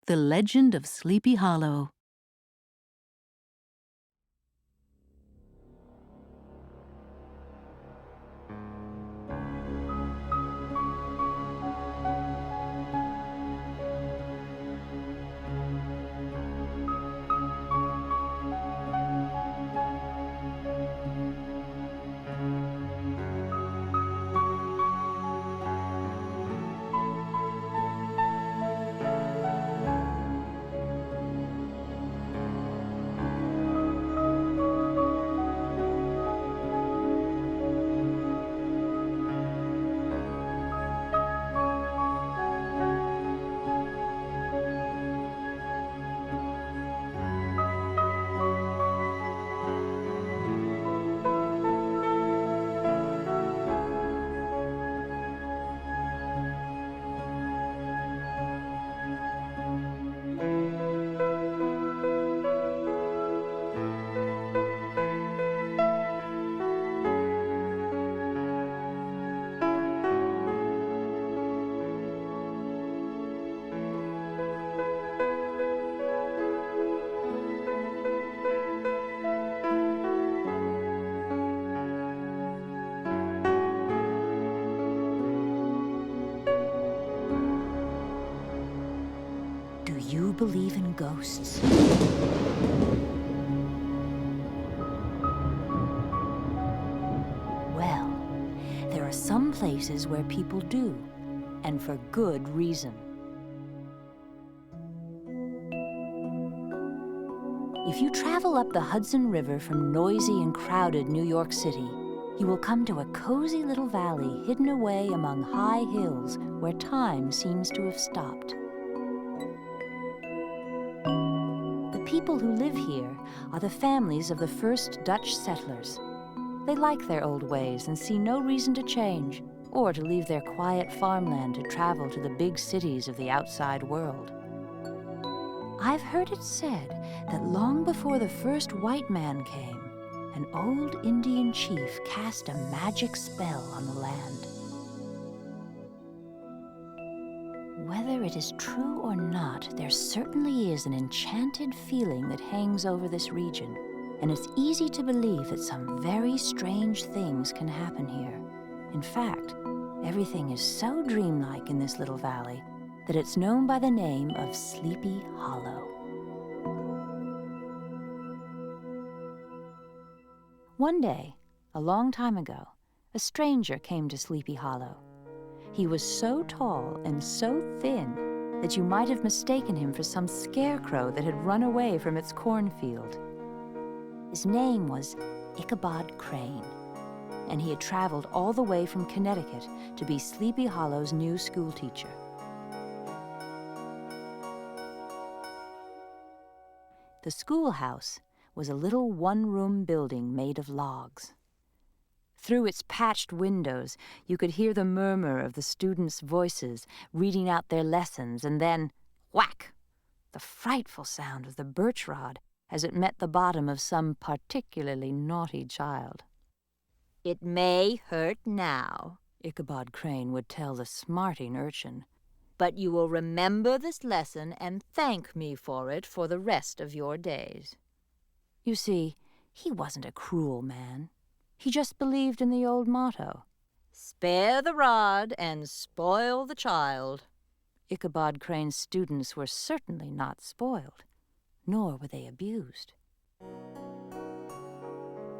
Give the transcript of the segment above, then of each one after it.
The Legend of Sleepy Hollow. Do you believe in ghosts? Well, there are some places where people do, and for good reason. If you travel up the Hudson River from noisy and crowded New York City, you will come to a cozy little valley hidden away among high hills where time seems to have stopped. The people who live here are the families of the first Dutch settlers. They like their old ways and see no reason to change or to leave their quiet farmland to travel to the big cities of the outside world. I've heard it said that long before the first white man came, an old Indian chief cast a magic spell on the land. Whether it is true or not, there certainly is an enchanted feeling that hangs over this region, and it's easy to believe that some very strange things can happen here. In fact, everything is so dreamlike in this little valley that it's known by the name of Sleepy Hollow. One day, a long time ago, a stranger came to Sleepy Hollow. He was so tall and so thin that you might have mistaken him for some scarecrow that had run away from its cornfield. His name was Ichabod Crane, and he had traveled all the way from Connecticut to be Sleepy Hollow's new schoolteacher. The schoolhouse was a little one-room building made of logs. Through its patched windows, you could hear the murmur of the students' voices reading out their lessons, and then, whack, the frightful sound of the birch rod as it met the bottom of some particularly naughty child. "It may hurt now," Ichabod Crane would tell the smarting urchin, "but you will remember this lesson and thank me for it for the rest of your days." You see, he wasn't a cruel man. He just believed in the old motto, "Spare the rod and spoil the child." Ichabod Crane's students were certainly not spoiled, nor were they abused.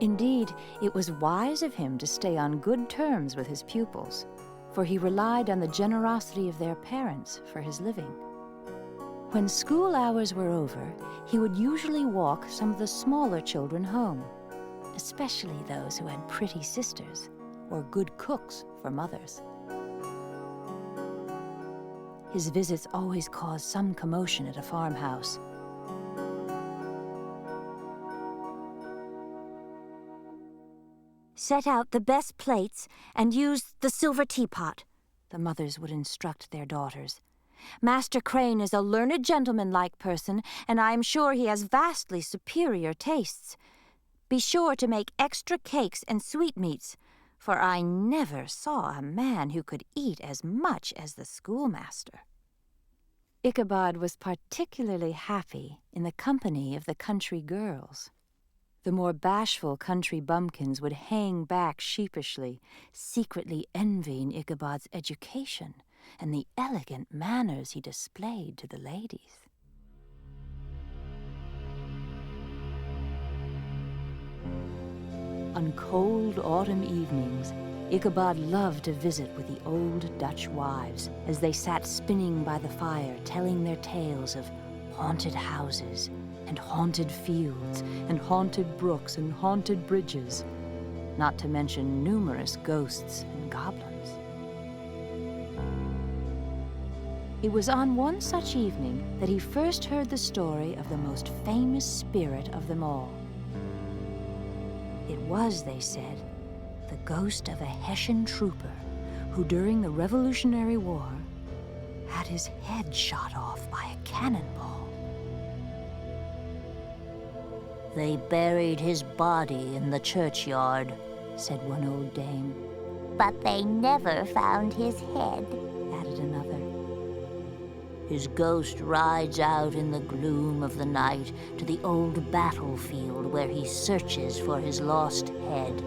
Indeed, it was wise of him to stay on good terms with his pupils, for he relied on the generosity of their parents for his living. When school hours were over, he would usually walk some of the smaller children home, especially those who had pretty sisters or good cooks for mothers. His visits always caused some commotion at a farmhouse. "Set out the best plates and use the silver teapot," the mothers would instruct their daughters. "Master Crane is a learned gentleman-like person, and I am sure he has vastly superior tastes. Be sure to make extra cakes and sweetmeats, for I never saw a man who could eat as much as the schoolmaster." Ichabod was particularly happy in the company of the country girls. The more bashful country bumpkins would hang back sheepishly, secretly envying Ichabod's education and the elegant manners he displayed to the ladies. On cold autumn evenings, Ichabod loved to visit with the old Dutch wives as they sat spinning by the fire, telling their tales of haunted houses and haunted fields and haunted brooks and haunted bridges, not to mention numerous ghosts and goblins. It was on one such evening that he first heard the story of the most famous spirit of them all. It was, they said, the ghost of a Hessian trooper who, during the Revolutionary War, had his head shot off by a cannonball. They buried his body in the churchyard, said one old dame. but they never found his head, Added another. His ghost rides out in the gloom of the night to the old battlefield where he searches for his lost head.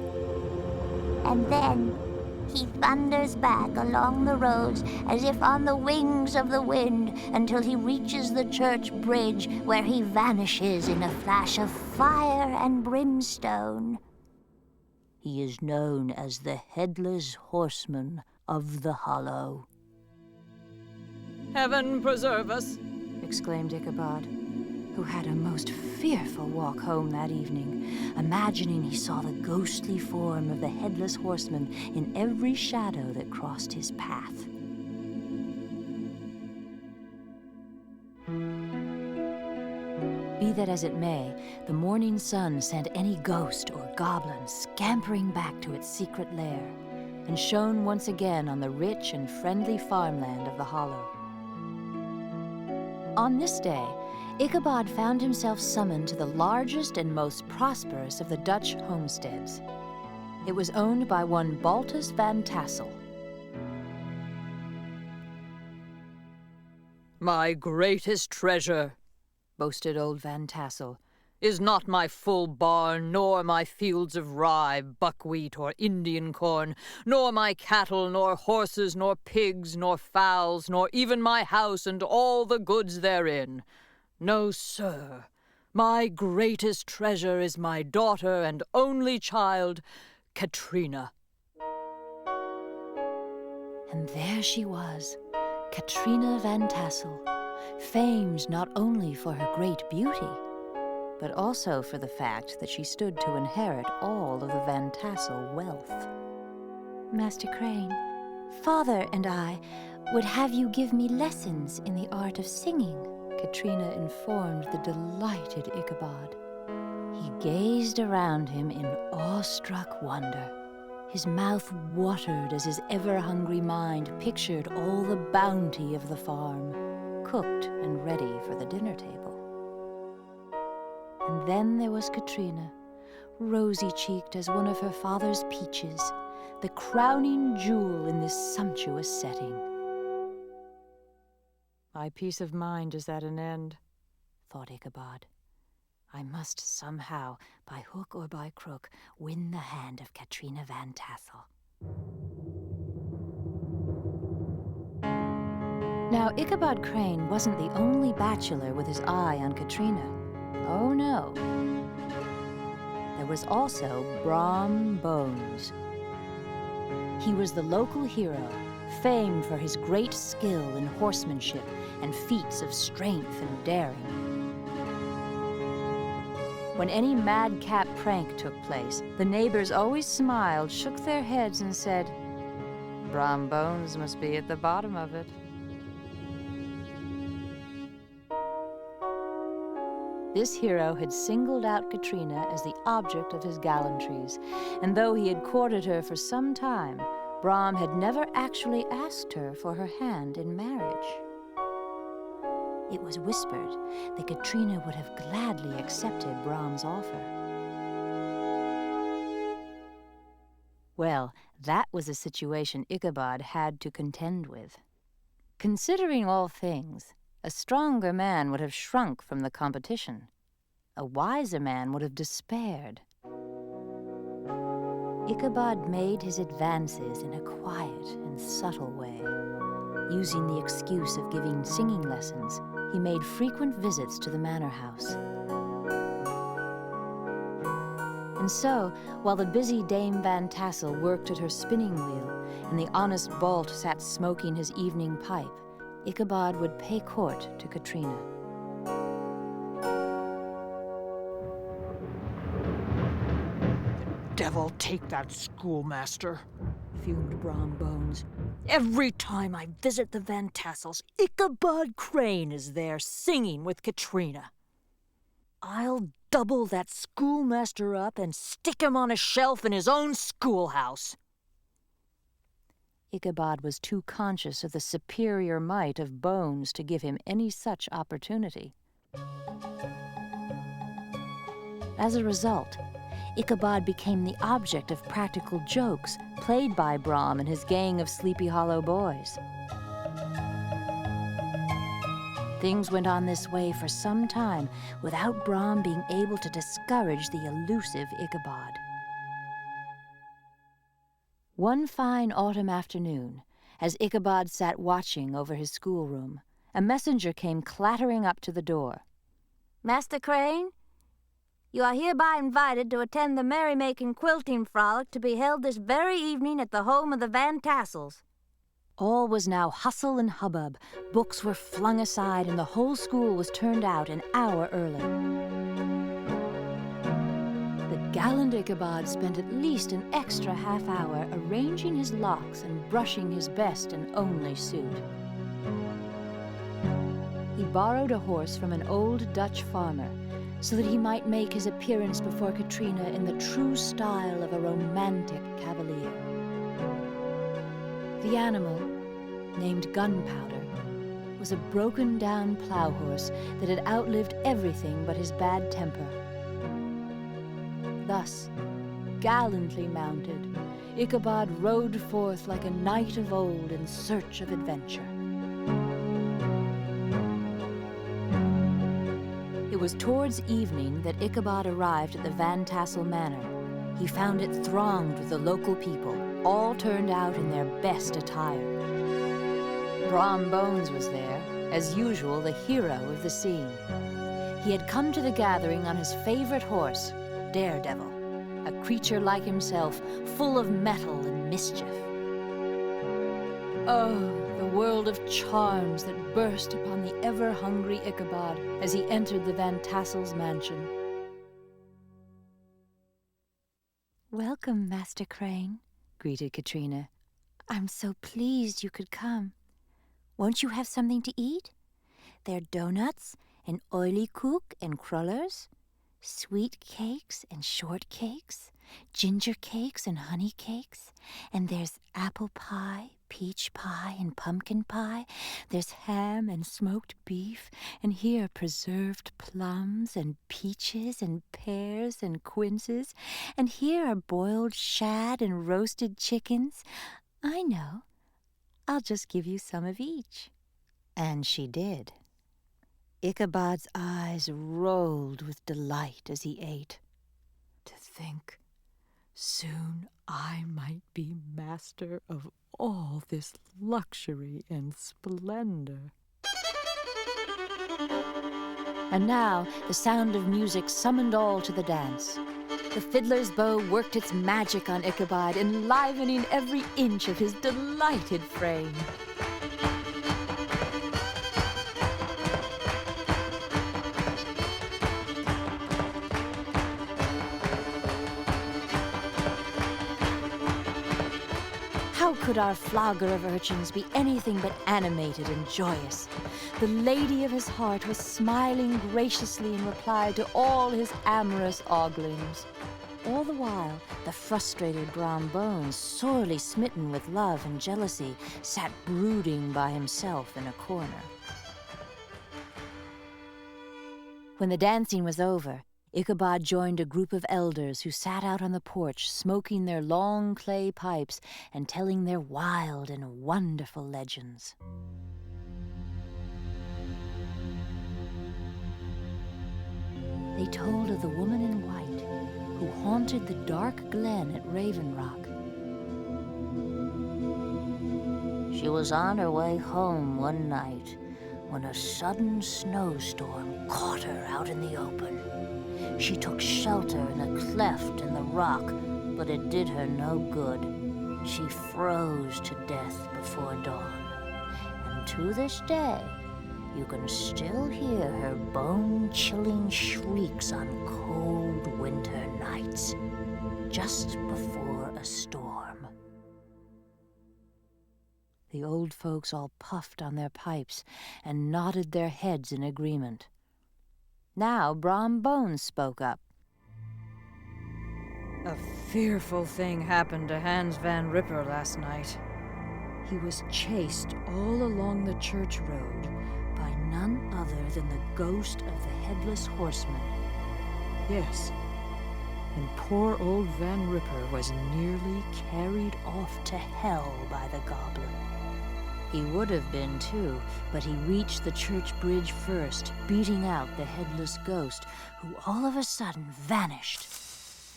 And then he thunders back along the roads as if on the wings of the wind until he reaches the church bridge where he vanishes in a flash of fire and brimstone. He is known as the Headless Horseman of the Hollow. Heaven preserve us, exclaimed Ichabod, who had a most fearful walk home that evening, imagining he saw the ghostly form of the Headless Horseman in every shadow that crossed his path. Be that as it may, the morning sun sent any ghost or goblin scampering back to its secret lair, and shone once again on the rich and friendly farmland of the Hollow. On this day, Ichabod found himself summoned to the largest and most prosperous of the Dutch homesteads. It was owned by one Baltus van Tassel. my greatest treasure, Boasted old Van Tassel, is not my full barn, nor my fields of rye, buckwheat, or Indian corn, nor my cattle, nor horses, nor pigs, nor fowls, nor even my house and all the goods therein. No, sir, my greatest treasure is my daughter and only child, Katrina. And there she was, Katrina Van Tassel, famed not only for her great beauty, but also for the fact that she stood to inherit all of the Van Tassel wealth. Master Crane, Father and I would have you give me lessons in the art of singing, Katrina informed the delighted Ichabod. He gazed around him in awestruck wonder. His mouth watered as his ever-hungry mind pictured all the bounty of the farm, cooked and ready for the dinner table. And then there was Katrina, rosy-cheeked as one of her father's peaches, the crowning jewel in this sumptuous setting. My peace of mind is at an end, thought Ichabod. I must somehow, by hook or by crook, win the hand of Katrina Van Tassel. Now, Ichabod Crane wasn't the only bachelor with his eye on Katrina. Oh, no. There was also Brom Bones. He was the local hero, famed for his great skill in horsemanship and feats of strength and daring. When any madcap prank took place, the neighbors always smiled, shook their heads, and said, "Brom Bones must be at the bottom of it." This hero had singled out Katrina as the object of his gallantries, and though he had courted her for some time, Brom had never actually asked her for her hand in marriage. It was whispered that Katrina would have gladly accepted Brom's offer. Well, that was a situation Ichabod had to contend with. Considering all things, A stronger man would have shrunk from the competition. A wiser man would have despaired. Ichabod made his advances in a quiet and subtle way. Using the excuse of giving singing lessons, he made frequent visits to the manor house. And so, while the busy Dame Van Tassel worked at her spinning wheel and the honest Balt sat smoking his evening pipe, Ichabod would pay court to Katrina. Devil take that schoolmaster, fumed Brom Bones. Every time I visit the Van Tassels, Ichabod Crane is there singing with Katrina. I'll double that schoolmaster up and stick him on a shelf in his own schoolhouse. Ichabod was too conscious of the superior might of Bones to give him any such opportunity. As a result, Ichabod became the object of practical jokes played by Brom and his gang of Sleepy Hollow boys. Things went on this way for some time without Brom being able to discourage the elusive Ichabod. One fine autumn afternoon, as Ichabod sat watching over his schoolroom, a messenger came clattering up to the door. Master Crane, you are hereby invited to attend the merrymaking quilting frolic to be held this very evening at the home of the Van Tassels. All was now hustle and hubbub. Books were flung aside, and the whole school was turned out an hour early. The gallant Ichabod spent at least an extra half hour arranging his locks and brushing his best and only suit. He borrowed a horse from an old Dutch farmer so that he might make his appearance before Katrina in the true style of a romantic cavalier. The animal, named Gunpowder, was a broken-down plow horse that had outlived everything but his bad temper. Thus, gallantly mounted, Ichabod rode forth like a knight of old in search of adventure. It was towards evening that Ichabod arrived at the Van Tassel Manor. He found it thronged with the local people, all turned out in their best attire. Brom Bones was there, as usual the hero of the scene. He had come to the gathering on his favorite horse, Daredevil, a creature like himself, full of mettle and mischief. Oh, the world of charms that burst upon the ever-hungry Ichabod as he entered the Van Tassel's mansion. "Welcome, Master Crane," greeted Katrina. "I'm so pleased you could come. Won't you have something to eat? There are doughnuts and oilykoek and crullers, sweet cakes and shortcakes, ginger cakes and honey cakes, and there's apple pie, peach pie, and pumpkin pie. There's ham and smoked beef, and here are preserved plums and peaches and pears and quinces, and here are boiled shad and roasted chickens. I know. I'll just give you some of each." And she did. Ichabod's eyes rolled with delight as he ate. To think, soon I might be master of all this luxury and splendor. And now the sound of music summoned all to the dance. The fiddler's bow worked its magic on Ichabod, enlivening every inch of his delighted frame. How could our flogger of urchins be anything but animated and joyous? The lady of his heart was smiling graciously in reply to all his amorous oglings. All the while, the frustrated Brom Bones, sorely smitten with love and jealousy, sat brooding by himself in a corner. When the dancing was over, Ichabod joined a group of elders who sat out on the porch smoking their long clay pipes and telling their wild and wonderful legends. They told of the woman in white who haunted the dark glen at Raven Rock. She was on her way home one night when a sudden snowstorm caught her out in the open. She took shelter in a cleft in the rock, but it did her no good. She froze to death before dawn. And to this day, you can still hear her bone-chilling shrieks on cold winter nights, just before a storm. The old folks all puffed on their pipes and nodded their heads in agreement. Now Brom Bones spoke up. A fearful thing happened to Hans Van Ripper last night. He was chased all along the church road by none other than the ghost of the Headless Horseman. Yes, and poor old Van Ripper was nearly carried off to hell by the goblin. He would have been too, but he reached the church bridge first, beating out the headless ghost, who all of a sudden vanished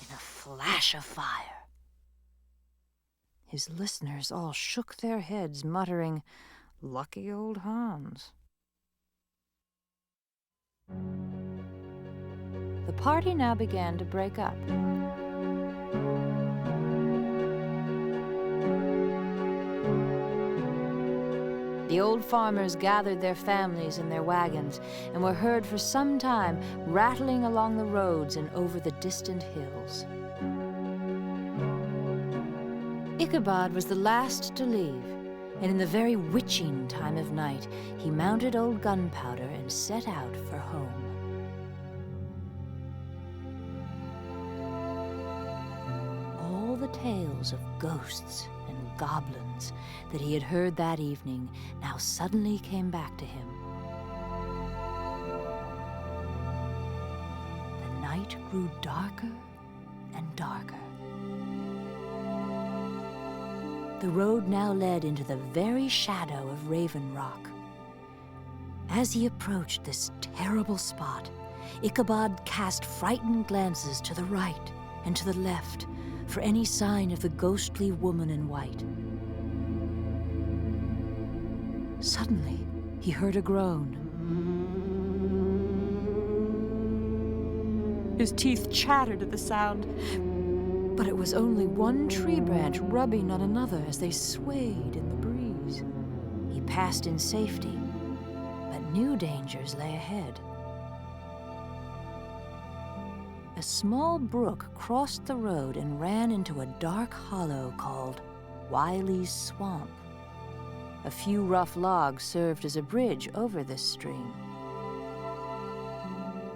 in a flash of fire. His listeners all shook their heads, muttering, "Lucky old Hans." The party now began to break up. The old farmers gathered their families in their wagons and were heard for some time rattling along the roads and over the distant hills. Ichabod was the last to leave, and in the very witching time of night, he mounted old Gunpowder and set out for home. All the tales of ghosts and goblins that he had heard that evening now suddenly came back to him. The night grew darker and darker. The road now led into the very shadow of Raven Rock. As he approached this terrible spot, Ichabod cast frightened glances to the right and to the left for any sign of the ghostly woman in white. Suddenly, he heard a groan. His teeth chattered at the sound, But it was only one tree branch rubbing on another as they swayed in the breeze. He passed in safety, but new dangers lay ahead. A small brook crossed the road and ran into a dark hollow called Wiley's Swamp. A few rough logs served as a bridge over this stream.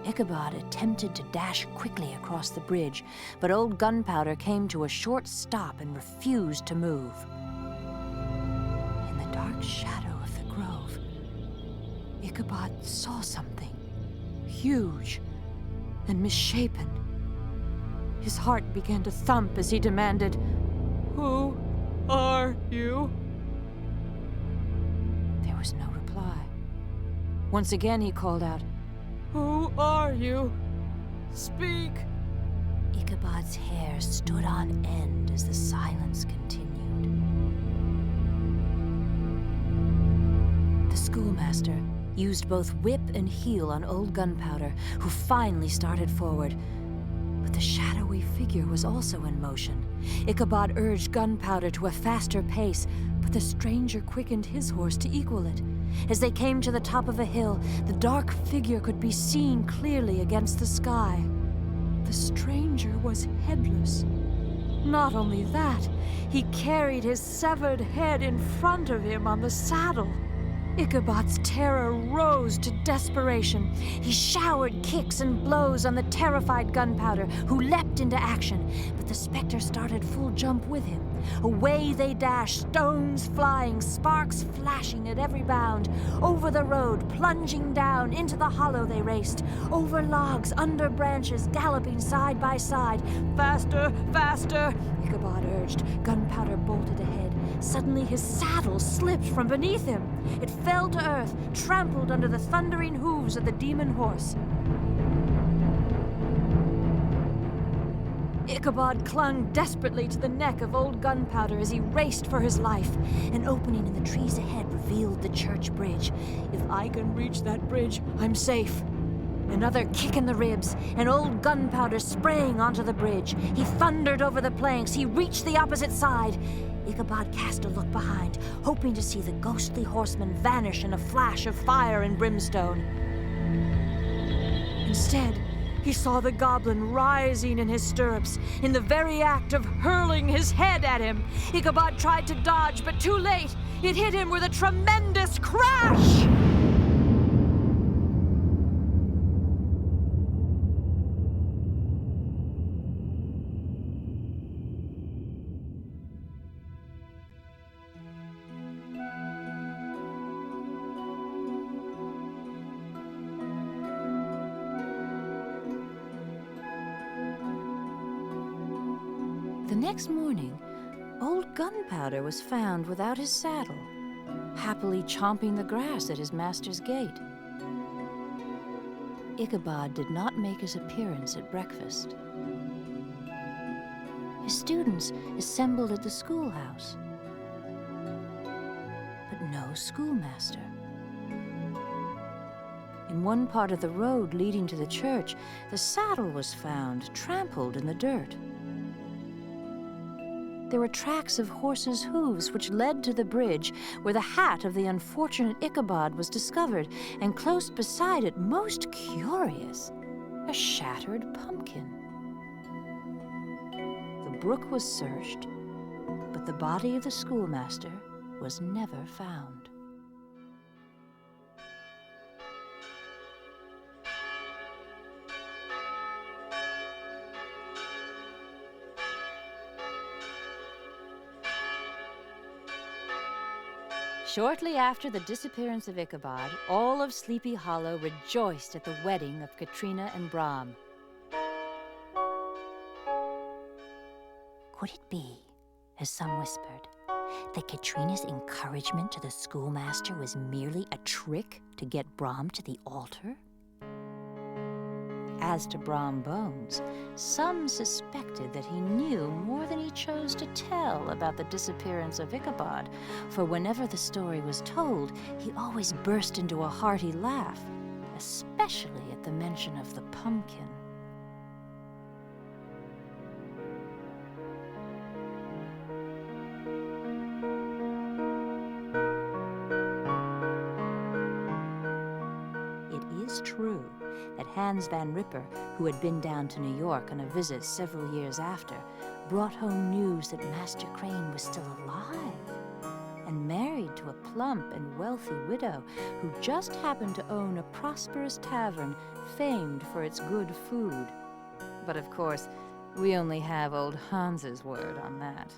Ichabod attempted to dash quickly across the bridge, but old Gunpowder came to a short stop and refused to move. In the dark shadow of the grove, Ichabod saw something huge and misshapen. His heart began to thump as he demanded, "Who are you?" There was no reply. Once again he called out, "Who are you? Speak!" Ichabod's hair stood on end as the silence continued. The schoolmaster used both whip and heel on old Gunpowder, who finally started forward. But the shadowy figure was also in motion. Ichabod urged Gunpowder to a faster pace, but the stranger quickened his horse to equal it. As they came to the top of a hill, the dark figure could be seen clearly against the sky. The stranger was headless. Not only that, he carried his severed head in front of him on the saddle. Ichabod's terror rose to desperation. He showered kicks and blows on the terrified Gunpowder, who leapt into action, but the specter started full jump with him. Away they dashed, stones flying, sparks flashing at every bound. Over the road, plunging down, into the hollow they raced. Over logs, under branches, galloping side by side. Faster, faster, Ichabod urged. Gunpowder bolted ahead. Suddenly his saddle slipped from beneath him. It fell to earth, trampled under the thundering hooves of the demon horse. Ichabod clung desperately to the neck of old Gunpowder as he raced for his life. An opening in the trees ahead revealed the church bridge. If I can reach that bridge, I'm safe. Another kick in the ribs, and old Gunpowder sprang onto the bridge. He thundered over the planks. He reached the opposite side. Ichabod cast a look behind, hoping to see the ghostly horseman vanish in a flash of fire and brimstone. Instead, he saw the goblin rising in his stirrups, in the very act of hurling his head at him. Ichabod tried to dodge, but too late. It hit him with a tremendous crash! The next morning, old Gunpowder was found without his saddle, happily chomping the grass at his master's gate. Ichabod did not make his appearance at breakfast. His students assembled at the schoolhouse, but no schoolmaster. In one part of the road leading to the church, the saddle was found trampled in the dirt. There were tracks of horses' hooves which led to the bridge where the hat of the unfortunate Ichabod was discovered, and close beside it, most curious, a shattered pumpkin. The brook was searched, but the body of the schoolmaster was never found. Shortly after the disappearance of Ichabod, all of Sleepy Hollow rejoiced at the wedding of Katrina and Brom. Could it be, as some whispered, that Katrina's encouragement to the schoolmaster was merely a trick to get Brom to the altar? As to Brom Bones, some suspected that he knew more than he chose to tell about the disappearance of Ichabod, for whenever the story was told, he always burst into a hearty laugh, especially at the mention of the pumpkin. It is true that Hans Van Ripper, who had been down to New York on a visit several years after, brought home news that Master Crane was still alive and married to a plump and wealthy widow who just happened to own a prosperous tavern famed for its good food. But of course, we only have old Hans's word on that.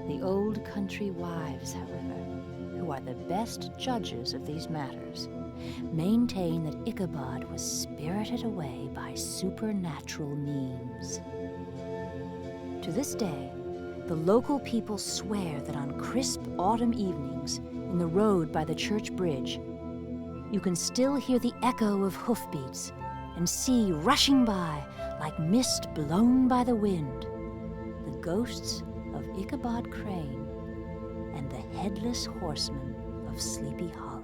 The old country wives, however, who are the best judges of these matters, maintain that Ichabod was spirited away by supernatural means. To this day, the local people swear that on crisp autumn evenings, in the road by the church bridge, you can still hear the echo of hoofbeats and see rushing by, like mist blown by the wind, the ghosts of Ichabod Crane and the headless horseman of Sleepy Hollow.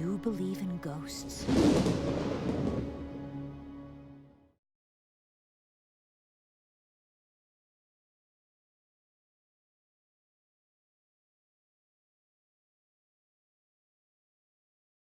you believe in ghosts?